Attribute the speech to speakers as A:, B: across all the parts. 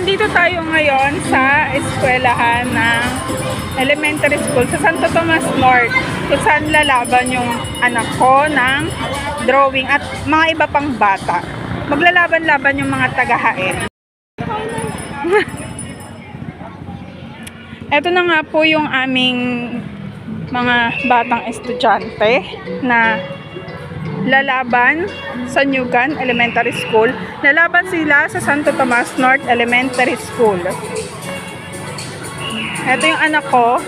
A: Nandito tayo ngayon sa eskwelahan ng elementary school sa Santo Tomas North, kung saan lalaban yung anak ko ng drawing at mga iba pang bata. Maglalaban-laban yung mga taga-hain. Ito na nga po yung aming mga batang estudyante na lalaban sa Newgan Elementary School. Lalaban sila sa Santo Tomas North Elementary School. Ito yung anak ko.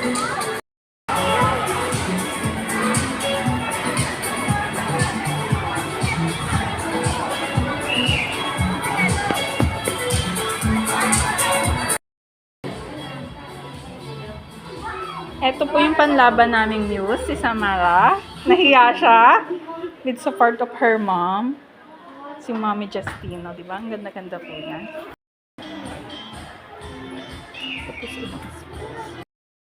A: Ito po yung panlaban naming muse, si Samara. Nahiya siya with support of her mom. Si Mommy Justino, di ba? Ang ganda-ganda po yan.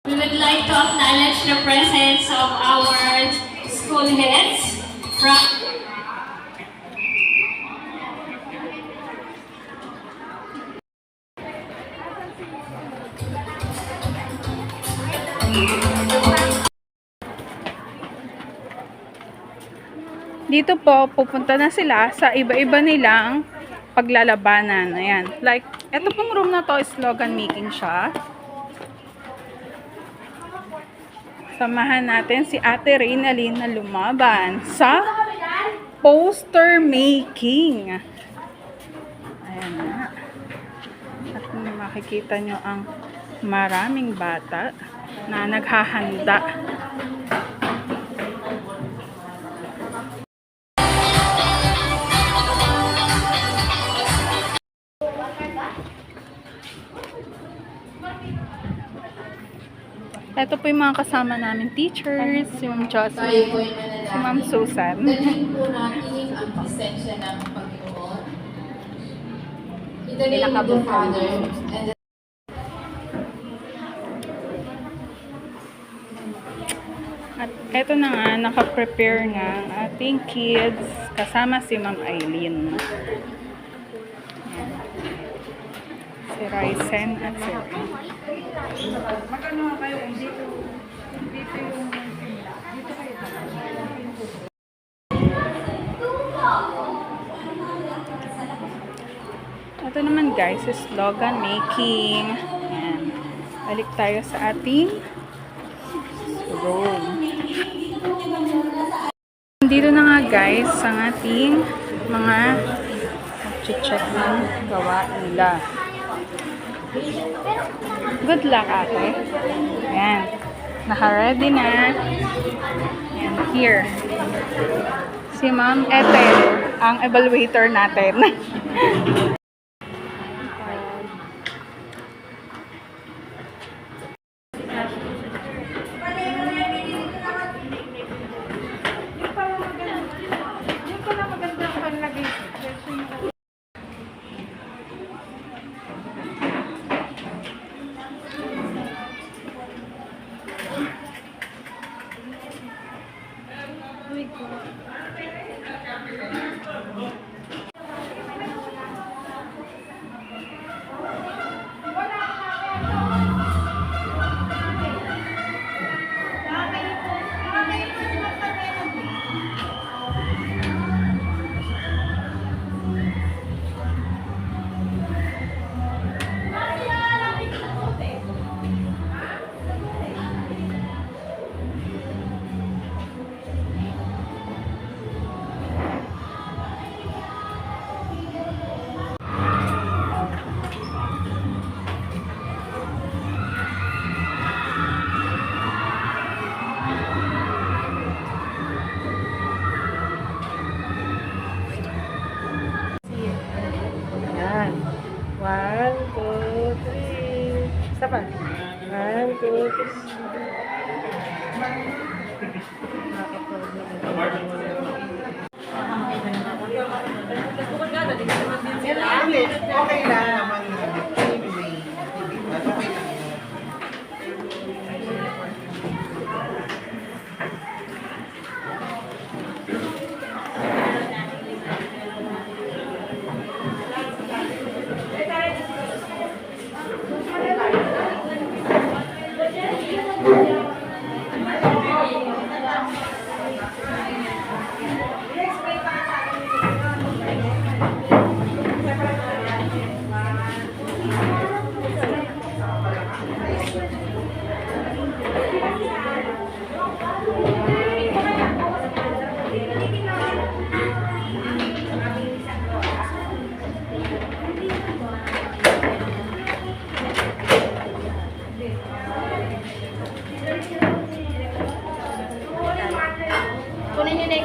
B: We would like to acknowledge the presence of our school heads from
A: Dito po, pupunta na sila sa iba-iba nilang paglalabanan. Ayan. Like, eto pong room na to, slogan making siya. Samahan natin si Ate Reynalyn na lumaban sa poster making. Ayan na. At makikita nyo ang maraming bata na naghahanda. Ito po yung mga kasama namin teachers, si Ma'am Jocelyn, si Ma'am Susan.
B: dalhin po natin ang presensya ng Panginoon. In the name of the Father and the
A: At eto na nga, nakaprepare na ang ating kids kasama si Ma'am Eileen. Si Ryzen at si magkano kayo kung dito yung dito kayo. Ito naman guys, is slogan making. Ayan. Balik tayo sa ating room. Dito na nga guys ang ating mga check ng gawa nila. Good luck ate. Ayan. Naka-ready na. And here. Si Ma'am Ethel, ang evaluator natin. Ayan. 1, 2, 3. Isa pa. 1, 2, 3. Okay lang.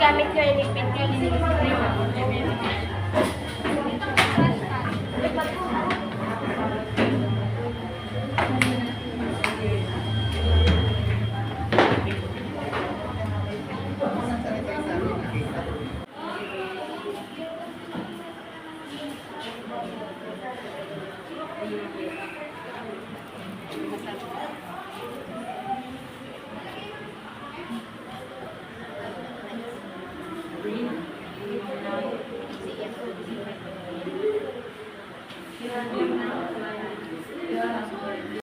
C: gamit nyo, ilipid nyo.
B: Thank you.